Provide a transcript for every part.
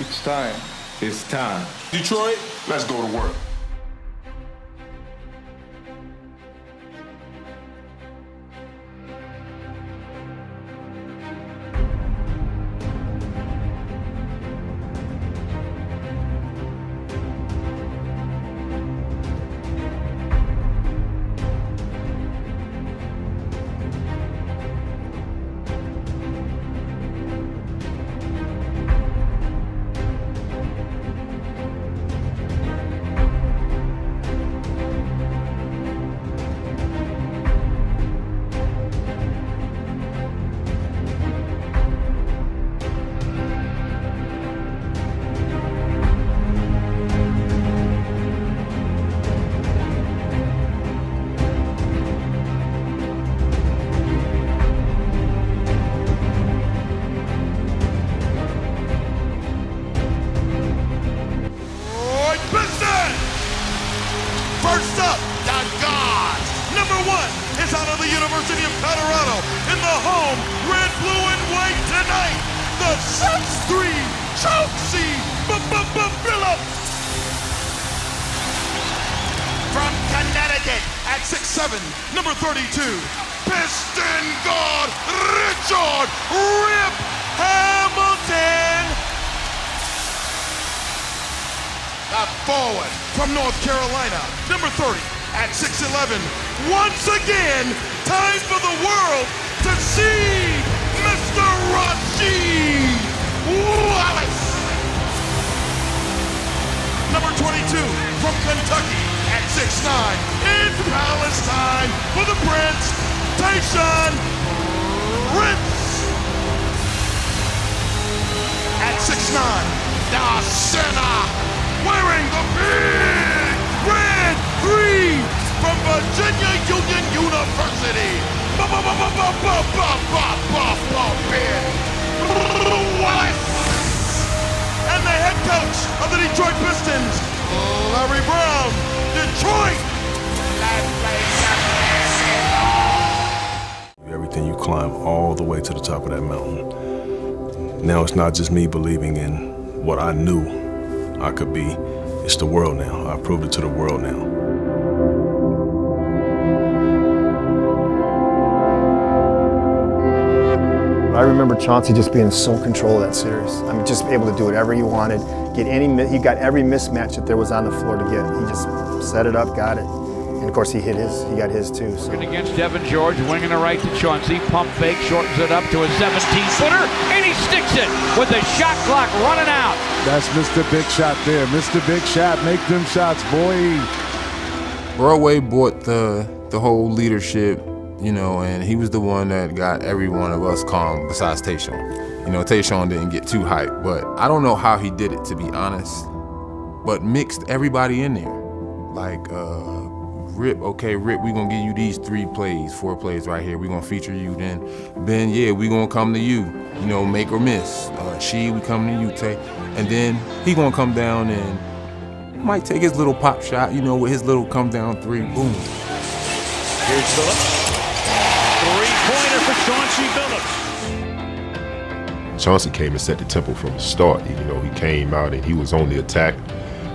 It's time. It's time. Detroit, let's go to work. First up, the Gods. Number 1 is out of the University of Colorado in the home red, blue, and white tonight. The 6'3" Chelsea Phillips. From Connecticut at 6'7", number 32, Piston guard Richard Rip Hamilton. A forward from North Carolina, number 30, at 6'11". Once again, time for the world to see Mr. Rasheed Wallace. Number 22, from Kentucky, at 6'9", in Palestine for the Prince, Tayshaun Prince. At 6'9", the center, wearing the big red 3 from Virginia Union University. Wallace. And the head coach of the Detroit Pistons, Larry Brown. Detroit. Everything you climb all the way to the top of that mountain. Now it's not just me believing in what I knew I could be. It's the world now. I proved it to the world now. I remember Chauncey just being in sole control of that series. I mean, just able to do whatever he wanted. He got every mismatch that there was on the floor to get. He just set it up, got it. And of course he got his too. So. Against Devin George, winging a right to Chauncey, pump fake, shortens it up to a 17-footer, and he sticks it with the shot clock running out. That's Mr. Big Shot there. Mr. Big Shot, make them shots, boy. Broadway brought the whole leadership, you know, and he was the one that got every one of us calm besides Tayshaun. You know, Tayshaun didn't get too hyped, but I don't know how he did it, to be honest, but mixed everybody in there. Like, Rip, okay, Rip, we gonna give you these 4 plays right here. We gonna feature you. Then Ben, yeah, we gonna come to you. You know, make or miss. We come to you, Tay. And then he gonna come down and might take his little pop shot, you know, with his little come down 3, boom. Here's Phillips. 3-pointer for Chauncey Phillips. Chauncey came and set the tempo from the start. You know, he came out and he was on the attack.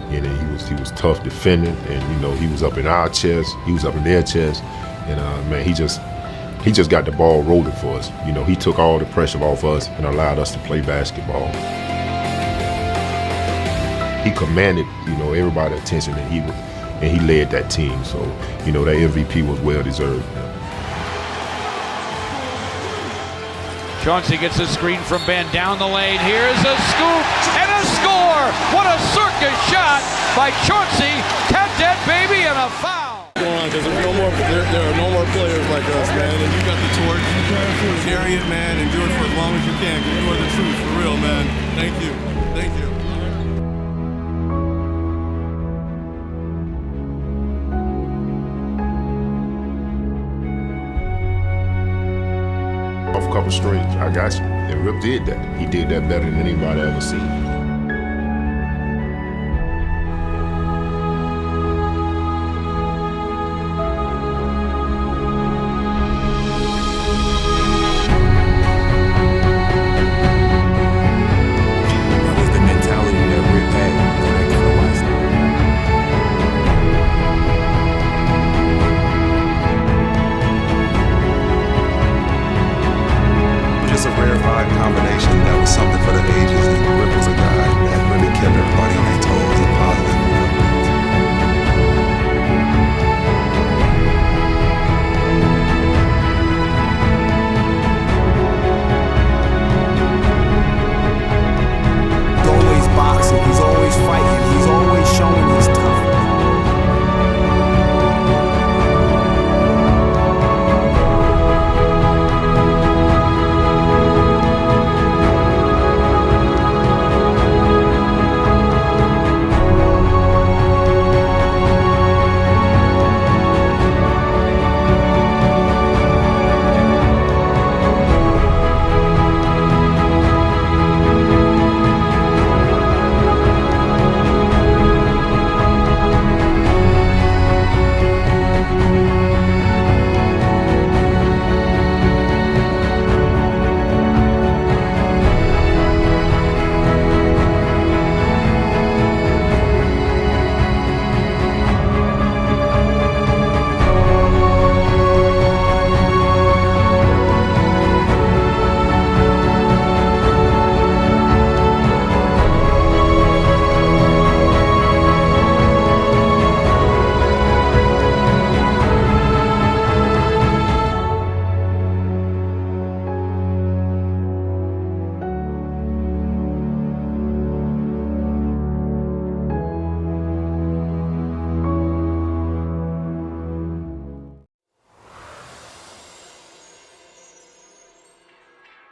And he was tough defending, and you know he was up in our chest, he was up in their chest, and man, he just got the ball rolling for us. You know, he took all the pressure off us and allowed us to play basketball. He commanded, you know, everybody's attention, and he led that team. So, you know, that MVP was well deserved. Chauncey gets a screen from Ben down the lane. Here's a scoop and a score. What a circus shot by Chauncey. Count that baby and a foul. Because there are no more players like us, man. And you got the torch. Carry it, man, and do it for as long as you can. Because you are the truth, for real, man. Thank you. Thank you. Off a couple straight, I got you. And Rip did that. He did that better than anybody I ever seen. rarefied combination that was something for the ages. And Rip was a guy that really kept everybody on their toes and positive. He's always boxing, he's always fighting, he's always showing his toughness.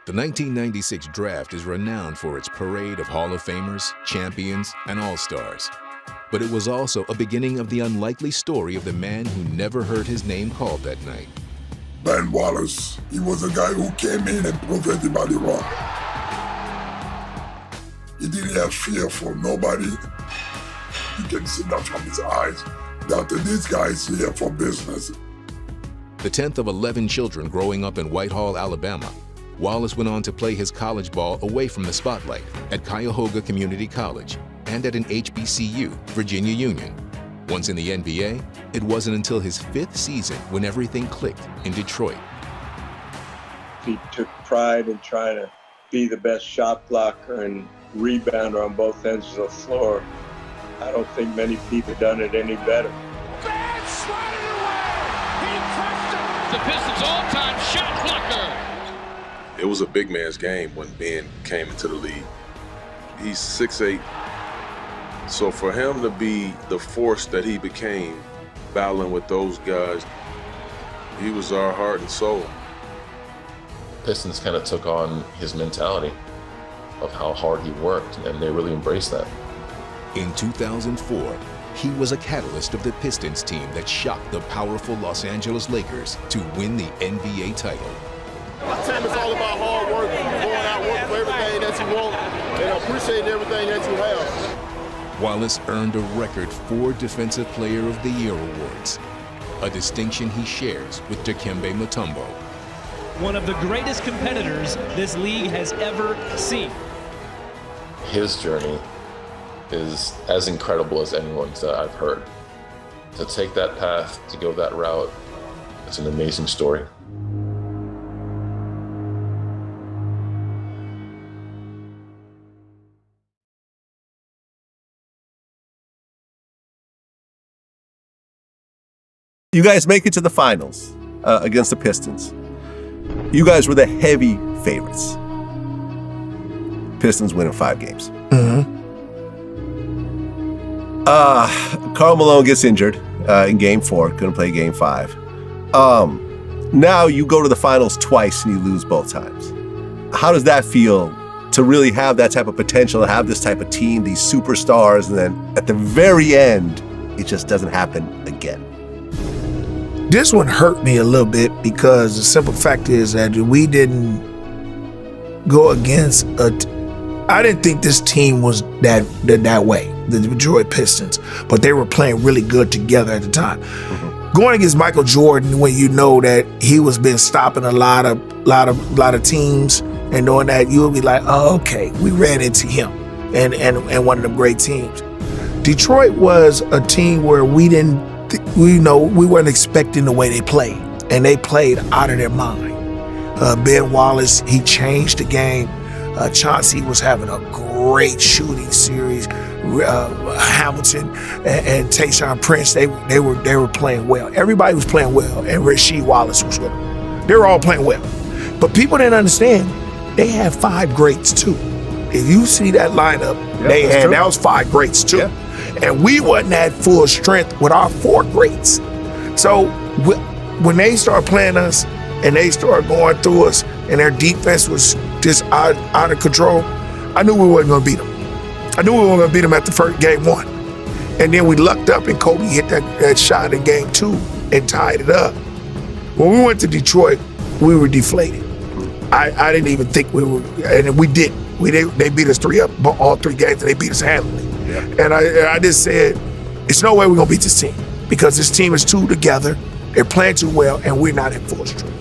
The 1996 draft is renowned for its parade of Hall of Famers, champions, and All-Stars. But it was also a beginning of the unlikely story of the man who never heard his name called that night. Ben Wallace, he was a guy who came in and proved everybody wrong. He didn't have fear for nobody. You can see that from his eyes, that this guy is here for business. The 10th of 11 children growing up in Whitehall, Alabama, Wallace went on to play his college ball away from the spotlight at Cuyahoga Community College and at an HBCU, Virginia Union. Once in the NBA, it wasn't until his 5th season when everything clicked in Detroit. He took pride in trying to be the best shot blocker and rebounder on both ends of the floor. I don't think many people have done it any better. Bad swatted away! He crushed it! The Pistons' all-time shot blocker! It was a big man's game when Ben came into the league. He's 6'8", so for him to be the force that he became, battling with those guys, he was our heart and soul. Pistons kind of took on his mentality of how hard he worked, and they really embraced that. In 2004, he was a catalyst of the Pistons team that shocked the powerful Los Angeles Lakers to win the NBA title. My time is all about hard work, going out working for everything that you want, and appreciating everything that you have. Wallace earned a record 4 Defensive Player of the Year awards, a distinction he shares with Dikembe Mutombo. One of the greatest competitors this league has ever seen. His journey is as incredible as anyone's that I've heard. To take that path, to go that route, it's an amazing story. You guys make it to the finals against the Pistons. You guys were the heavy favorites. Pistons win in 5 games. Karl Malone gets injured in Game 4. Couldn't play Game 5. Now you go to the finals twice and you lose both times. How does that feel to really have that type of potential, to have this type of team, these superstars, and then at the very end, it just doesn't happen again? This one hurt me a little bit because the simple fact is that we didn't go against I didn't think this team was that way, the Detroit Pistons, but they were playing really good together at the time. Going against Michael Jordan, when you know that he was been stopping a lot of teams, and knowing that, you'll be like, oh, okay, we ran into him and one of them great teams. Detroit was a team where we weren't expecting the way they played, and they played out of their mind. Ben Wallace, he changed the game. Chauncey was having a great shooting series. Hamilton and Tayshaun Prince, they were playing well. Everybody was playing well, and Rasheed Wallace was with them. They were all playing well. But people didn't understand, they had 5 greats too. If you see that lineup, that was 5 greats too. Yeah. And we wasn't at full strength with our 4 greats. So when they started playing us and they started going through us and their defense was just out of control, I knew we wasn't gonna beat them. I knew we weren't gonna beat them at the first game 1. And then we lucked up and Kobe hit that shot in game 2 and tied it up. When we went to Detroit, we were deflated. I didn't even think we were, and we didn't. They beat us 3-up all 3 games, and they beat us handily. Yeah. And I just said, it's no way we're gonna beat this team because this team is too together. They're playing too well, and we're not in full strength.